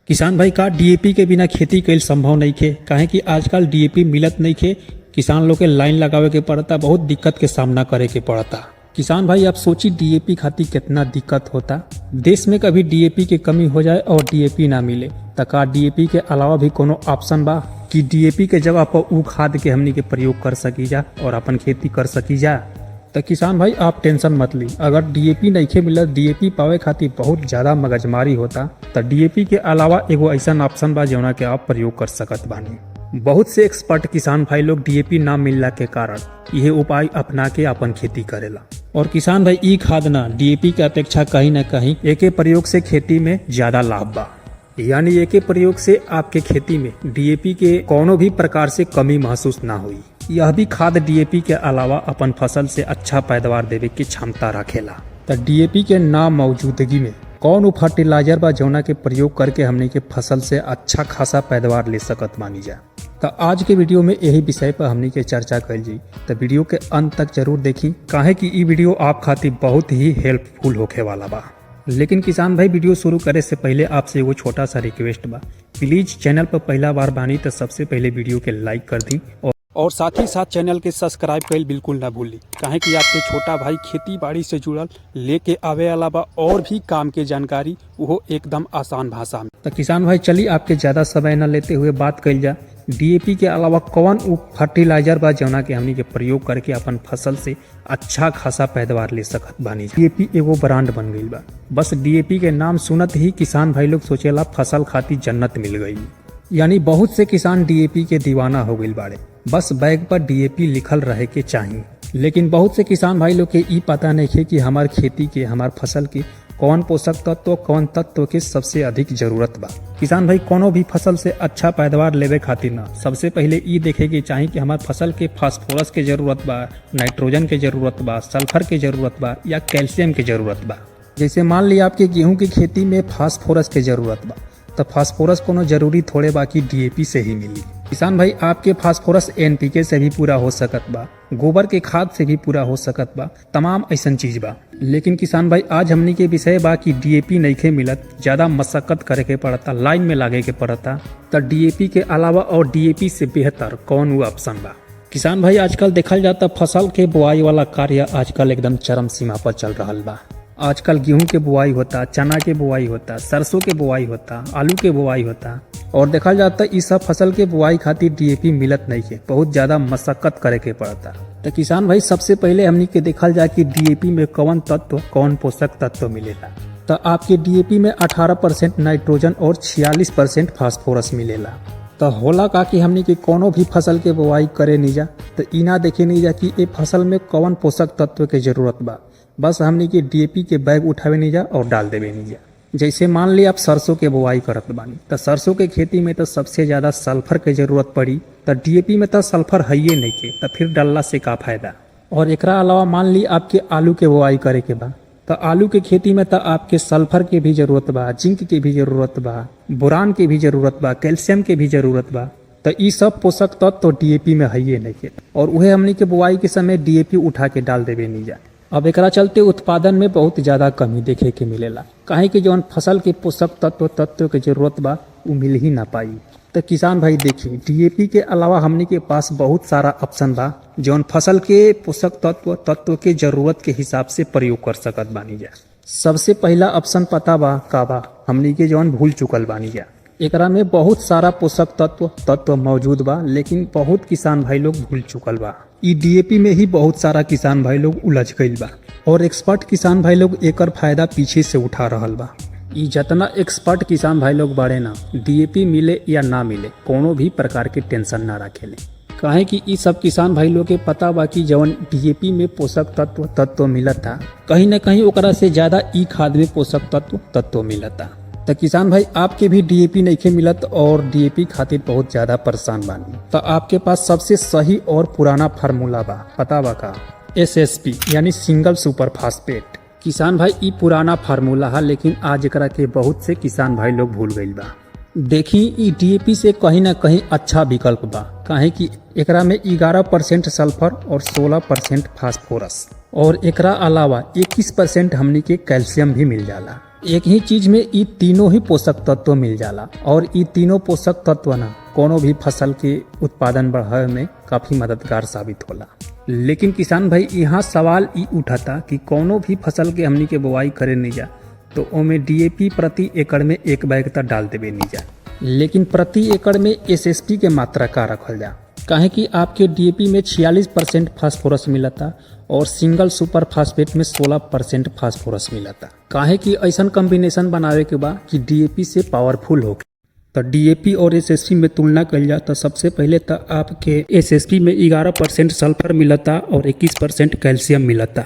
किसान भाई का डीएपी के बिना खेती कईल संभव नहीं खे, काहे कि आजकल डीएपी मिलत नहीं खे। किसान लोग के लाइन लगावे के पड़ता, बहुत दिक्कत के सामना करे के पड़ता। किसान भाई आप सोची डीएपी खातिर कितना दिक्कत होता। देश में कभी डीएपी की कमी हो जाए और डीएपी ना मिले तो का डीएपी के अलावा भी कोनो ऑप्शन बा कि डीएपी के जगह पर ऊ खाद के हमनी के प्रयोग कर सकी जा और अपन खेती कर सकी जा। तो किसान भाई आप टेंशन मत ली, अगर डीएपी नहीं मिलत, डीएपी पावे खातिर बहुत ज्यादा मगजमारी होता तो डीएपी के अलावा एगो ऐसा ऑप्शन बा जौना के आप प्रयोग कर सकत बानी। बहुत से एक्सपर्ट किसान भाई लोग डीएपी ना मिलला के कारण यह उपाय अपना के अपन खेती करेला। और किसान भाई ई खाद ना डीएपी के अपेक्षा कहीं न कहीं एके प्रयोग से खेती में ज्यादा लाभ बा, यानी एके प्रयोग से आपके खेती में डीएपी के कोनो भी प्रकार से कमी महसूस ना हुई। यह भी खाद डीएपी के अलावा अपन फसल से अच्छा पैदावार देवे की क्षमता रखेला। तो डीएपी के ना मौजूदगी में कौन फर्टिलाइजर बा जौना के प्रयोग करके हमने के फसल से अच्छा खासा पैदावार ले सकत मानी जा। तो आज के वीडियो में यही विषय पर हमने के चर्चा कर जी, तो वीडियो के अंत तक जरूर देखी, काहे कि ई वीडियो आप खातिर बहुत ही हेल्पफुल होखे वाला बा। लेकिन किसान भाई वीडियो शुरू करे से पहले आपसे एगो छोटा सा रिक्वेस्ट बा, प्लीज चैनल पर पहला बार बानी तो सबसे पहले वीडियो के लाइक कर दी और साथ ही साथ चैनल के सब्सक्राइब कर बिल्कुल ना भूली, काहे कि आपके छोटा भाई खेती बाड़ी से जुड़ल लेके आवे वाला बा और भी काम के जानकारी वो एकदम आसान भाषा में। तो किसान भाई चलिए आपके ज्यादा समय न लेते हुए बात कल जा, डीएपी के अलावा कौन फर्टिलाइजर बा जौना के हमनी के प्रयोग करके अपन फसल से अच्छा खासा पैदावार ले सकत बानी। डीएपी एगो ब्रांड बन गई बा, बस डीएपी के नाम सुनत ही किसान भाई लोग सोचेला फसल खातिर जन्नत मिल गई। यानी बहुत से किसान डीएपी के दीवाना हो गई बाड़े, बस बैग पर डीएपी लिखल रहे के चाहिए। लेकिन बहुत से किसान भाई लोग के ई पता नहीं है कि हमार खेती के, हमार फसल के कौन पोषक तत्व, कौन तत्व के सबसे अधिक जरूरत बा। किसान भाई कोनो भी फसल से अच्छा पैदावार लेवे खातिर ना सबसे पहले ई देखे के चाहिए कि हमार फसल के फास्फोरस के जरूरत बा, नाइट्रोजन के जरूरत बा, सल्फर के जरूरत बा या कैल्शियम के जरूरत बा। जैसे मान लिया आपके गेहूं की खेती में फास्फोरस के जरूरत बा, तो फास्फोरस कोनो जरूरी थोड़े बाकी डीएपी से ही मिली। किसान भाई आपके फास्फोरस एनपीके से भी पूरा हो सकत बा, गोबर के खाद से भी पूरा हो सकत बा, तमाम ऐसन चीज बा। लेकिन किसान भाई आज हमनी के विषय बा कि डीएपी नइखे मिलत, ज्यादा मशक्कत करे के पड़ता, लाइन में लागे के पड़ता। तो डीएपी के अलावा और डीएपी से बेहतर कौन वो ऑप्शन बा। किसान भाई आजकल देखल जाता फसल के बुआई वाला कार्य आजकल एकदम चरम सीमा पर चल रहा बा। आजकल गेहूं के बुआई होता, चना के बुआई होता, सरसों के बुआई होता, आलू के बुआई होता और देखा जाता इस सब फसल के बुआई खातिर डीएपी मिलत नहीं है, बहुत ज्यादा मशक्कत करे के पड़ता। तो किसान भाई सबसे पहले हमनी के देखल जाए कि डीएपी में कौन तत्व, कौन पोषक तत्व मिलेला। तो आपके डीएपी में 18% नाइट्रोजन और 46% फास्फोरस मिलेला। तो होला का कि हमनी के कोनो भी फसल के बुआई करे नहीं जा तो इना देखे नहीं जा कि ये फसल में कौन पोषक तत्व के जरूरत बा, बस हमनी के डीएपी के बैग उठावे नहीं जा और डाल देवे नहीं जा। जैसे मान लिया आप सरसों के बुआई करत बानी, तो सरसों के खेती में तो सबसे ज्यादा सल्फर के जरूरत पड़ी, तो डीएपी में तो सल्फर है ही नहीं के, तो फिर डालला से का फायदा। और एकरा अलावा मान ली आपके आलू के बुआई करे के बा, तो आलू के खेती में तो आपके सल्फर के भी जरूरत बा, जिंक के भी जरूरत बा, बोरान के भी जरूरत बा, कैल्शियम के भी जरूरत बा। तो ये सब पोषक तत्व तो डीएपी में है ही नहीं के, और वह हमनी के बुआई के समय डीएपी उठा के डाल देवे नहीं जा। अब एकरा चलते उत्पादन में बहुत ज्यादा कमी देखे के मिलेला, काहे कि जौन फसल के पोषक तत्व के जरूरत बा वो मिल ही ना पाई। तो किसान भाई देखिए डीएपी के अलावा हमने के पास बहुत सारा ऑप्शन बा जौन फसल के पोषक तत्व के जरूरत के हिसाब से प्रयोग कर सकत बानी जा। सबसे पहला ऑप्शन पता बा का बा, हमने के जौन भूल चुकल बानी जा। एकरा में बहुत सारा पोषक तत्व मौजूद बा, लेकिन बहुत किसान भाई लोग भूल चुकल बा। ई डीएपी में ही बहुत सारा किसान भाई लोग उलझ गईल बा और एक्सपर्ट किसान भाई लोग एकर फायदा पीछे से उठा रहल बा। ई जितना एक्सपर्ट किसान भाई लोग बाड़े ना, डीएपी मिले या ना मिले कोनो भी प्रकार के टेंशन ना रखेले, काहे कि ई सब किसान भाई लोग के पता बा कि जवन डीएपी में पोषक तत्व मिलता, कहीं न कहीं ओकरा से ज्यादा ई खाद में पोषक तत्व मिलता। तो किसान भाई आपके भी डीएपी नहीं मिलत और डीएपी खातिर बहुत ज्यादा परेशान बानी, तो आपके पास सबसे सही और पुराना फार्मूला बा, पता बा का, एसएसपी यानी सिंगल सुपर फास्फेट। किसान भाई ई पुराना फार्मूला है, लेकिन आज एकरा के बहुत से किसान भाई लोग भूल गईल बा। देखी ई डीएपी से कहीं ना कहीं अच्छा विकल्प बा, काहे कि एकरा में 11% सल्फर और 16% फास्फोरस और एकरा अलावा 21% हमनी के कैल्शियम भी मिल जाला। एक ही चीज में ई तीनों ही पोषक तत्व मिल जाला और ई तीनों पोषक तत्व ना कोनो भी फसल के उत्पादन बढ़ावे में काफी मददगार साबित होला। लेकिन किसान भाई यहाँ सवाल ई उठाता कि कोनो भी फसल के हमनी के बुआई करे नहीं जा तो ओमे डीएपी प्रति एकड़ में 1 बैग तक डाल देवे नहीं जा, लेकिन प्रति एकड़ में एसएसपी के मात्रा का रखल जा। काहे कि आपके डीएपी में 46% फास्फोरस मिलता और सिंगल सुपर फास्फेट में 16% फास्फोरस मिलता। काहे कि ऐसा कॉम्बिनेशन बनावे के बा कि डीएपी से पावरफुल हो। तो डीएपी और एसएसपी में तुलना कल जाए तो सबसे पहले तो आपके एसएसपी में 11% सल्फर मिलता और 21% कैल्शियम मिलता।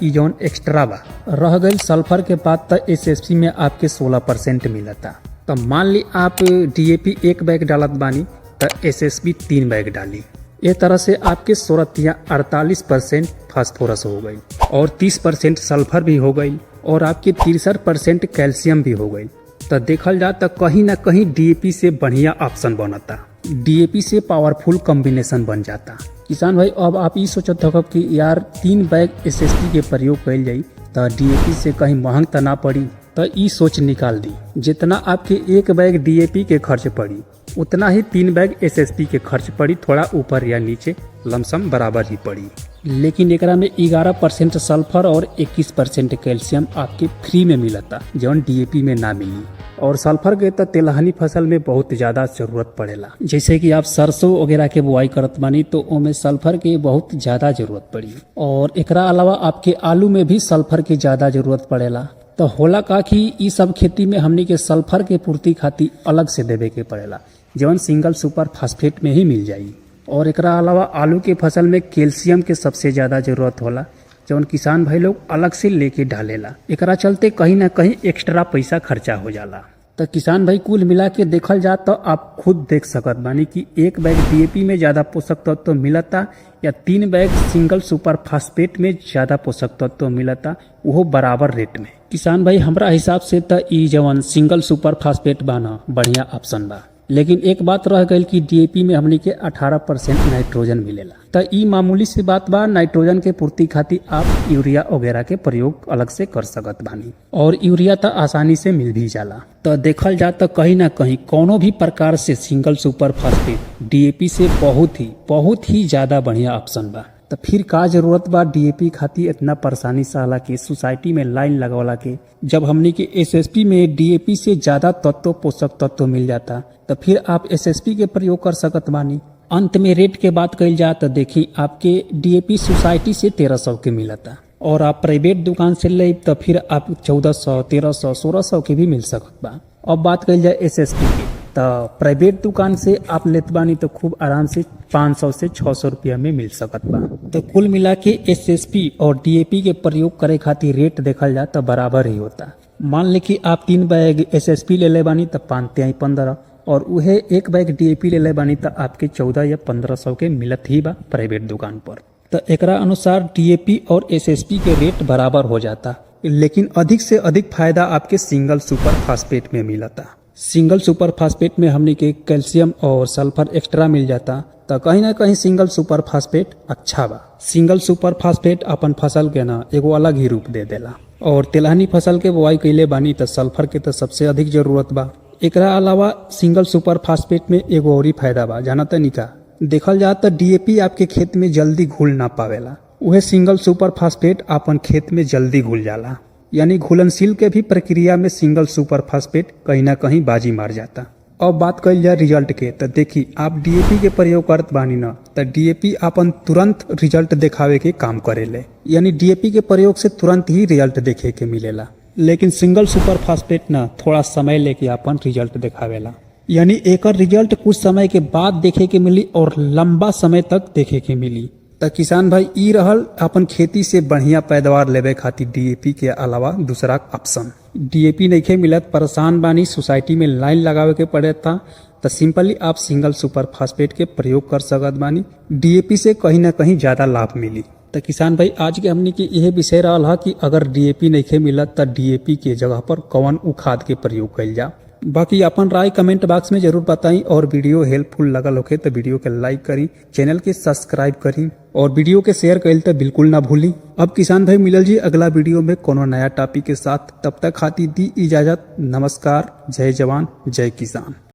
ई जौन एक्स्ट्रा बा रह गई सल्फर के बाद तो एसएसपी में आपके 16% मिलता। तो मान ली आप डीएपी 1 बैग डालत बानी तो एसएसपी 3 बैग डाली। ये तरह से आपके 48% फास्फोरस हो गई और 30% सल्फर भी हो गई और आपके 63% कैल्शियम भी हो गई। तो देखल जाए तो कहीं ना कहीं डीएपी से बढ़िया ऑप्शन बनता, डीएपी से पावरफुल कॉम्बिनेशन बन जाता। किसान भाई अब आप ये सोचत हो कि यार 3 बैग एसएसपी के प्रयोग कल जाई तो डीएपी से कहीं महंग तो ना पड़ी। तो ई सोच निकाल दी, जितना आपके 1 बैग डीएपी के खर्च पड़ी उतना ही 3 बैग एसएसपी के खर्च पड़ी, थोड़ा ऊपर या नीचे लमसम बराबर ही पड़ी। लेकिन एकरा में 11% सल्फर और 21% कैल्शियम आपके फ्री में मिलता जौन डीएपी में ना मिली। और सल्फर के तो तेलहनी फसल में बहुत ज़्यादा जरूरत पड़ेला, जैसे कि आप सरसों वगैरह के बुआई करत बानी तो ओमे सल्फर के बहुत ज़्यादा जरूरत पड़ी। और एकरा अलावा आपके आलू में भी सल्फर की ज़्यादा जरूरत पड़ेला। तो होला का कि ई सब खेती में हमनी के सल्फर के पूर्ति खातिर अलग से देवे के पड़ेला जौन सिंगल सुपर फास्फेट में ही मिल जाई। और एकरा अलावा आलू के फसल में कैल्शियम के सबसे ज़्यादा जरूरत होला जौन किसान भाई लोग अलग से लेके डालेला। एकरा चलते कहीं ना कहीं एक्स्ट्रा पैसा खर्चा हो जाला। तो किसान भाई कुल मिला के देखल जा तो आप खुद देख सकत बानी कि 1 बैग डीएपी में ज़्यादा पोषक तत्व मिलता या 3 बैग सिंगल सुपर फास्फेट में ज़्यादा पोषक तत्व मिलता, वो बराबर रेट में। किसान भाई हमरा हिसाब से तो ई जवन सिंगल सुपर फास्फेट बा ना बढ़िया ऑप्शन बा। लेकिन एक बात रह गई कि डीएपी में हमनी के 18% नाइट्रोजन मिलेला। तो ई मामूली सी बात बा, नाइट्रोजन के पूर्ति खातिर आप यूरिया वगैरह के प्रयोग अलग से कर सकत बानी और यूरिया तो आसानी से मिल भी जाला। तो देखल जा तो कहीं ना कहीं कोनो भी प्रकार से सिंगल सुपर फास्फेट डीएपी से बहुत ही ज्यादा बढ़िया ऑप्शन बा। तो फिर का जरूरत बा डीएपी खातिर इतना परेशानी सहला के सोसाइटी में लाइन लगवाला के, जब हमनी के एसएसपी में डीएपी से ज्यादा तत्व पोषक तत्व मिल जाता तो फिर आप एसएसपी के प्रयोग कर सकत बानी। अंत में रेट के बात कही जाए तो देखी आपके डीएपी सोसाइटी से 1300 के मिलता और आप प्राइवेट दुकान से ले तो फिर आप 1400, 1300, 1600 के भी मिल सकत बा। अब बात कही जाए एसएसपी की तो प्राइवेट दुकान से आप लेत बानी तो खूब आराम से 500 से 600 रुपया में मिल सकत बा। तो कुल मिला के एसएसपी और डीएपी के प्रयोग करे खातिर रेट देखल जाए तो बराबर ही होता। मान ले कि आप 3 बैग एसएसपी ले ले बानी तो 5×3=15 और उहे 1 बैग डीएपी ले ले बानी तो आपके 14 या 1500 के मिलत ही बा प्राइवेट दुकान पर। तो एकरा अनुसार डीएपी और एसएसपी के रेट बराबर हो जाता, लेकिन अधिक से अधिक फायदा आपके सिंगल सुपर फास्फेट में मिलता। सिंगल सुपर फास्फेट में हमने के कैल्शियम और सल्फर एक्स्ट्रा मिल जाता। तो कहीं ना कहीं सिंगल सुपर फास्फेट अच्छा बा। सिंगल सुपर फास्फेट अपन फसल के ना एगो अलग ही रूप दे देला। और तिलहनी फसल के बुआई कैले बानी तो सल्फर के तो सबसे अधिक जरूरत बा। एकरा अलावा सिंगल सुपर फास्फेट में एगो और ही फायदा बा, जानता नहीं का? देखल जाए तो डीएपी आपके खेत में जल्दी घुल ना पावेला, उहे सिंगल सुपर फास्फेट अपन खेत में जल्दी घुल जाला। यानी घुलनशील के भी प्रक्रिया में सिंगल सुपर फास्फेट कहीं ना कहीं बाजी मार जाता। अब बात कल जाए रिजल्ट के तो देखी आप डीएपी के प्रयोग करत बानी ना तो डीएपी अपन तुरंत रिजल्ट दिखावे के काम करेले, यानी डीएपी के प्रयोग से तुरंत ही रिजल्ट देखे के मिलेला। लेकिन सिंगल सुपर फास्फेट ना थोड़ा समय लेके अपन रिजल्ट दिखावेला, यानी एकर रिजल्ट कुछ समय के बाद देखे के मिली और लंबा समय तक देखे के मिली। तो किसान भाई ई रहल अपन खेती से बढ़िया पैदावार लेवे खातिर डीएपी के अलावा दूसरा ऑप्शन। डीएपी नहीं मिलत, परेशान बानी, सोसाइटी में लाइन लगावे के पड़े था, तो सिंपली आप सिंगल सुपर फास्फेट के प्रयोग कर सकत बानी। डीएपी से कहीं ना कहीं ज्यादा लाभ मिली। तो किसान भाई आज के हमने की यह विषय रहा कि अगर डीएपी नहीं मिलत तो डीएपी के जगह पर कौन उ खाद के प्रयोग कल जा। बाकी अपन राय कमेंट बॉक्स में जरूर बताई और वीडियो हेल्पफुल लगल होखे तो वीडियो के लाइक करी, चैनल के सब्सक्राइब करी। और वीडियो के शेयर कैल तो बिल्कुल ना भूली। अब किसान भाई मिलल जी अगला वीडियो में कोनो नया टॉपिक के साथ, तब तक खातिर दी इजाजत। नमस्कार, जय जवान जय किसान।